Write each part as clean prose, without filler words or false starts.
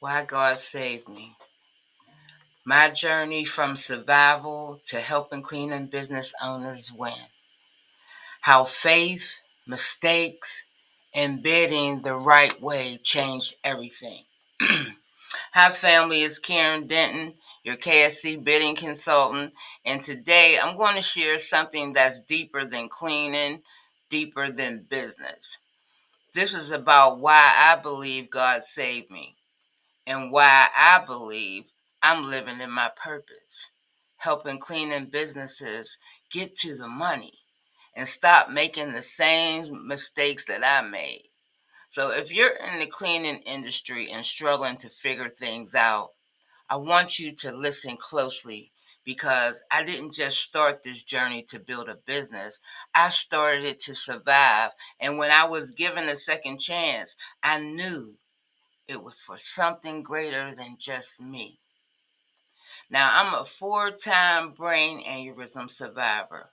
Why God saved me. My journey from survival to helping cleaning business owners win. How faith, mistakes, and bidding the right way changed everything. Hi, family. It's Karen Denton, your KSC bidding consultant. And today I'm going to share something that's deeper than cleaning, deeper than business. This is about why I believe God saved me, and why I believe I'm living in my purpose, helping cleaning businesses get to the money and stop making the same mistakes that I made. So if you're in the cleaning industry and struggling to figure things out, I want you to listen closely, because I didn't just start this journey to build a business. I started it to survive. And when I was given a second chance, I knew it was for something greater than just me. Now, I'm a 4-time brain aneurysm survivor.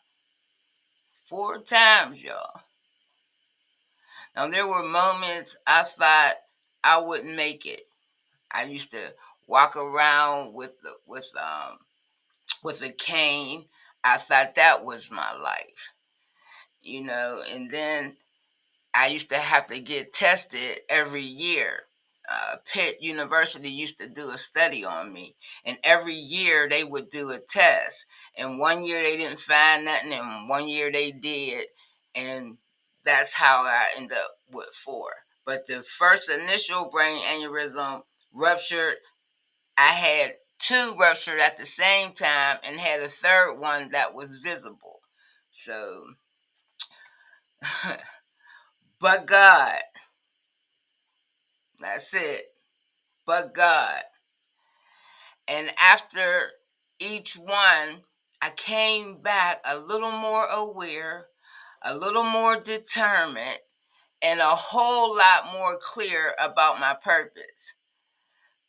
4 times, y'all. Now, there were moments I thought I wouldn't make it. I used to walk around with a cane. I thought that was my life, and then I used to have to get tested every year. Pitt University used to do a study on me, and every year they would do a test. And one year they didn't find nothing, and one year they did, and that's how I ended up with 4. But the first initial brain aneurysm ruptured. I had 2 ruptured at the same time and had a third one that was visible. So, but God, that's it. But God. And after each one, I came back a little more aware, a little more determined, and a whole lot more clear about my purpose.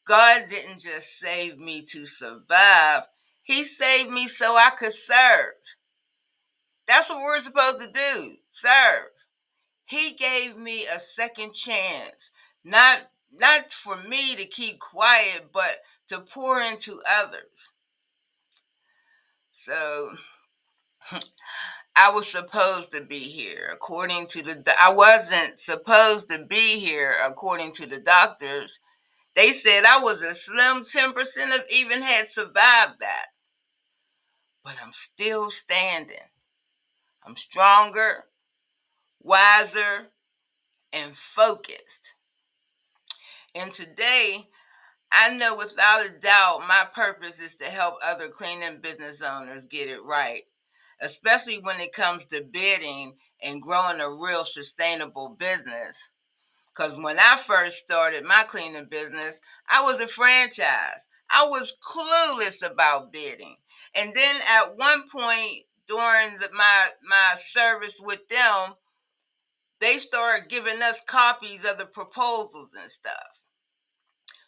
God didn't just save me to survive, He saved me so I could serve. That's what we're supposed to do, serve. He gave me a second chance, not for me to keep quiet, but to pour into others. So I was supposed to be here according to I wasn't supposed to be here according to the doctors. They said I was a slim 10% of even had survived that. But I'm still standing. I'm stronger, wiser, and focused. And today, I know without a doubt my purpose is to help other cleaning business owners get it right, especially when it comes to bidding and growing a real sustainable business. Because when I first started my cleaning business, I was a franchise. I was clueless about bidding. And then at one point during my service with them, they started giving us copies of the proposals and stuff,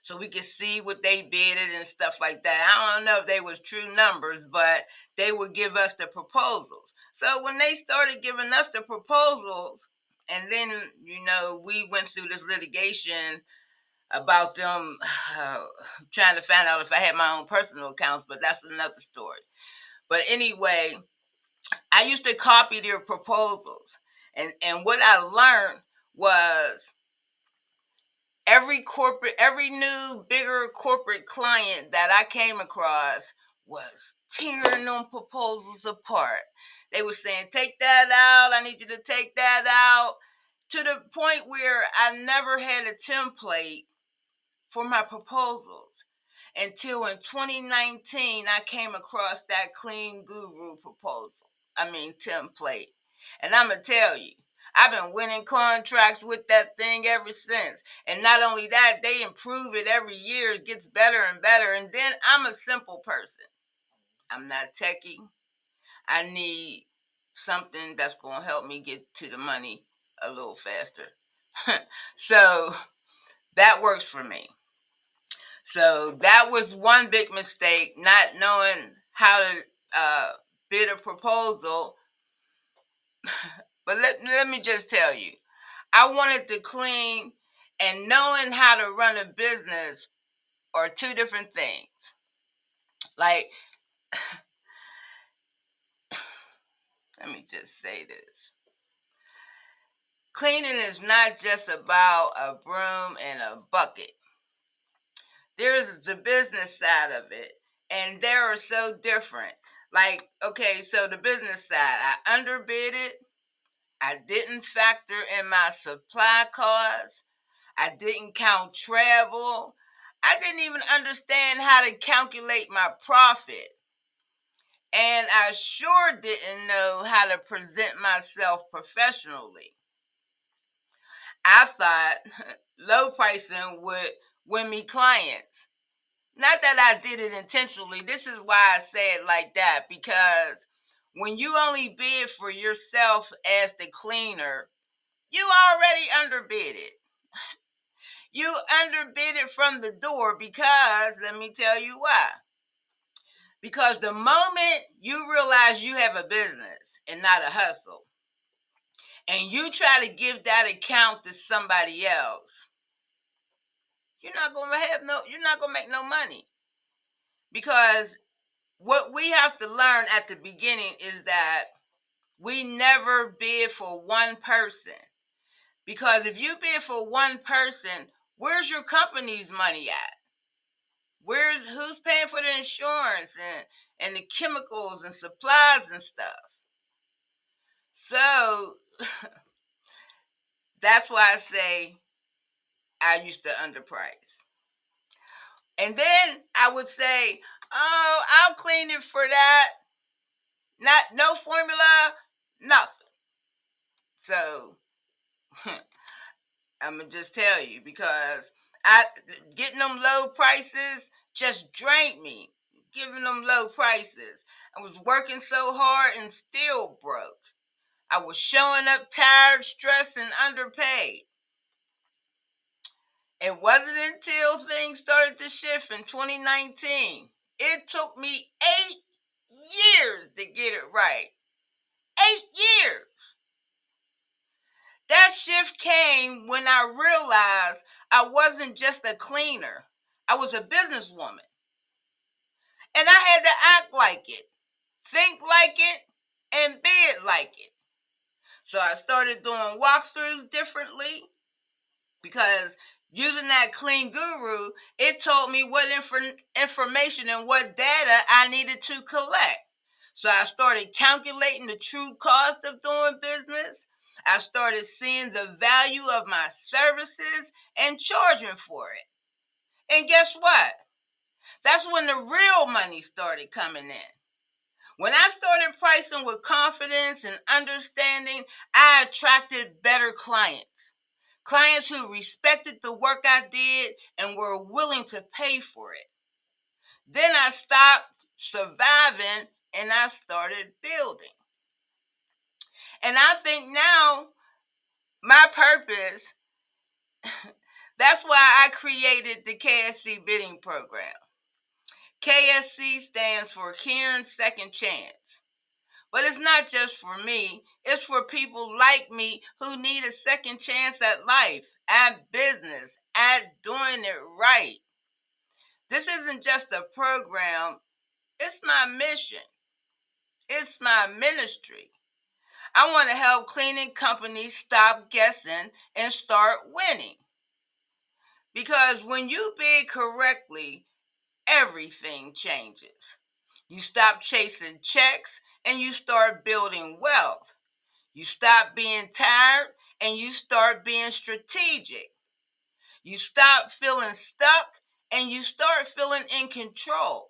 so we could see what they bidded and stuff like that. I don't know if they was true numbers, but they would give us the proposals. So when they started giving us the proposals, and then we went through this litigation about them trying to find out if I had my own personal accounts, but that's another story. But anyway, I used to copy their proposals, and what I learned was every new bigger corporate client that I came across was tearing them proposals apart. They were saying, take that out, I need you to take that out, to the point where I never had a template for my proposals until in 2019 I came across that Clean Guru template. And I'm going to tell you, I've been winning contracts with that thing ever since. And not only that, they improve it every year. It gets better and better. And then I'm a simple person. I'm not techie. I need something that's going to help me get to the money a little faster. So that works for me. So that was one big mistake, not knowing how to bid a proposal. But let me just tell you, I wanted to clean, and knowing how to run a business are two different things. Like, let me just say this. Cleaning is not just about a broom and a bucket. There's the business side of it, and they are so different. Like, okay, so the business side, I underbid it. I didn't factor in my supply costs. I didn't count travel. I didn't even understand how to calculate my profit. And I sure didn't know how to present myself professionally. I thought low pricing would win me clients. Not that I did it intentionally. This is why I say it like that, because when you only bid for yourself as the cleaner, you already underbid it. You underbid it from the door because, let me tell you why. Because the moment you realize you have a business and not a hustle, and you try to give that account to somebody else, you're not gonna make no money. Because what we have to learn at the beginning is that we never bid for one person. Because if you bid for one person, where's your company's money at? Who's paying for the insurance and the chemicals and supplies and stuff? So that's why I say I used to underprice. And then I would say, oh, I'll clean it for that. Not no formula, nothing. So I'm gonna just tell you, because I getting them low prices just drained me. Giving them low prices. I was working so hard and still broke. I was showing up tired, stressed, and underpaid. It wasn't until things started to shift in 2019. It took me 8 years to get it right. 8 years. That shift came when I realized I wasn't just a cleaner. I was a businesswoman. And I had to act like it, think like it, and bid like it. So I started doing walkthroughs differently, because using that Clean Guru, it told me what information and what data I needed to collect. So I started calculating the true cost of doing business. I started seeing the value of my services and charging for it. And guess what? That's when the real money started coming in. When I started pricing with confidence and understanding, I attracted better clients. Clients who respected the work I did and were willing to pay for it. Then I stopped surviving and I started building. And I think now my purpose, that's why I created the KSC bidding program. KSC stands for Karen's Second Chance. But it's not just for me. It's for people like me who need a second chance at life, at business, at doing it right. This isn't just a program. It's my mission. It's my ministry. I want to help cleaning companies stop guessing and start winning. Because when you bid correctly, everything changes. You stop chasing checks and you start building wealth. You stop being tired and you start being strategic. You stop feeling stuck and you start feeling in control.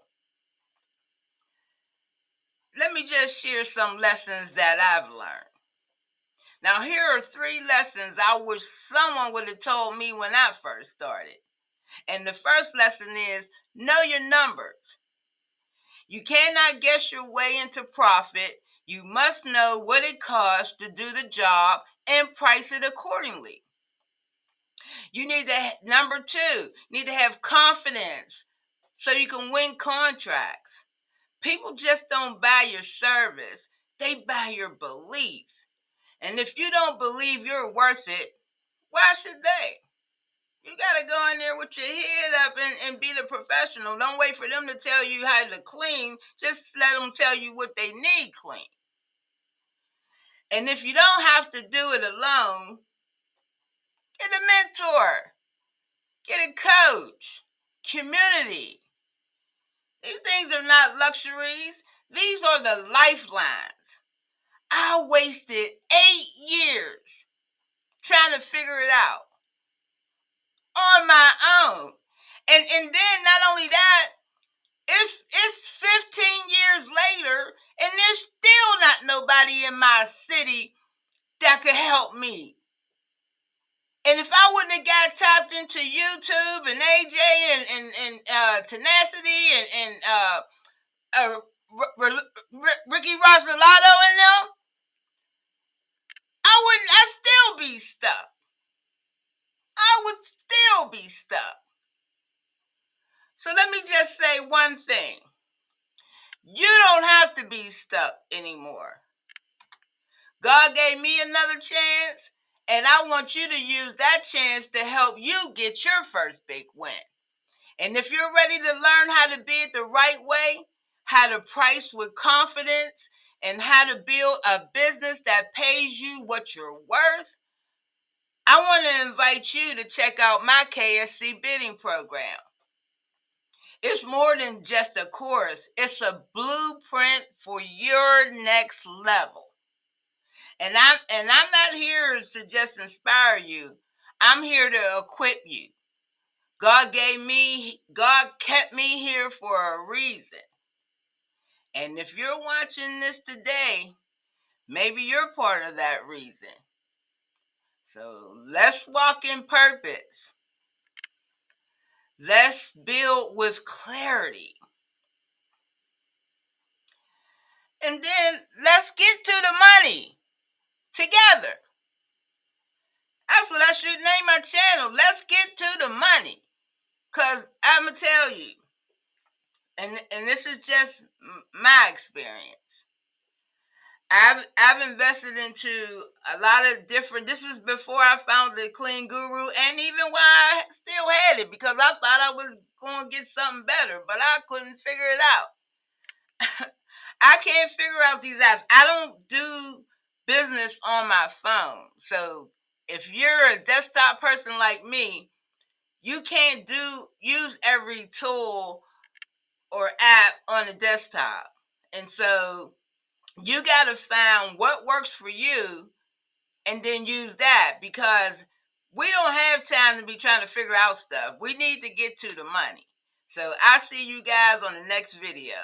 Let me just share some lessons that I've learned. Now, here are 3 lessons I wish someone would have told me when I first started. And the first lesson is know your numbers. You cannot guess your way into profit. You must know what it costs to do the job and price it accordingly. You need to, number 2, you need to have confidence so you can win contracts. People just don't buy your service, they buy your belief. And if you don't believe you're worth it, why should they? You got to go in there with your head up and be the professional. Don't wait for them to tell you how to clean. Just let them tell you what they need clean. And if you don't have to do it alone, get a mentor, get a coach, community. These things are not luxuries. These are the lifelines. I wasted 8 years trying to figure it out on my own. And then not only that, it's 15 years later and there's still not nobody in my city that could help me. And if I wouldn't have got tapped into YouTube and AJ and Tenacity and Ricky Rosalato and them, I'd still be stuck. I would still be stuck. So let me just say one thing. You don't have to be stuck anymore. God gave me another chance, and I want you to use that chance to help you get your first big win. And if you're ready to learn how to bid the right way, how to price with confidence, and how to build a business that pays you what you're worth, I want to invite you to check out my KSC bidding program. It's more than just a course. It's a blueprint for your next level. And I'm not here to just inspire you. I'm here to equip you. God kept me here for a reason. And if you're watching this today, maybe you're part of that reason. So let's walk in purpose. Let's build with clarity. And then let's get to the money together. That's what I should name my channel. Let's get to the money. Because I'm going to tell you, and this is just my experience. I've invested into a lot of different. This is before I found the Clean Guru, and even while I still had it, because I thought I was going to get something better, but I couldn't figure it out. I can't figure out these apps. I don't do business on my phone, so if you're a desktop person like me, you can't use every tool or app on the desktop, and so you got to find what works for you and then use that, because we don't have time to be trying to figure out stuff. We need to get to the money. So I'll see you guys on the next video.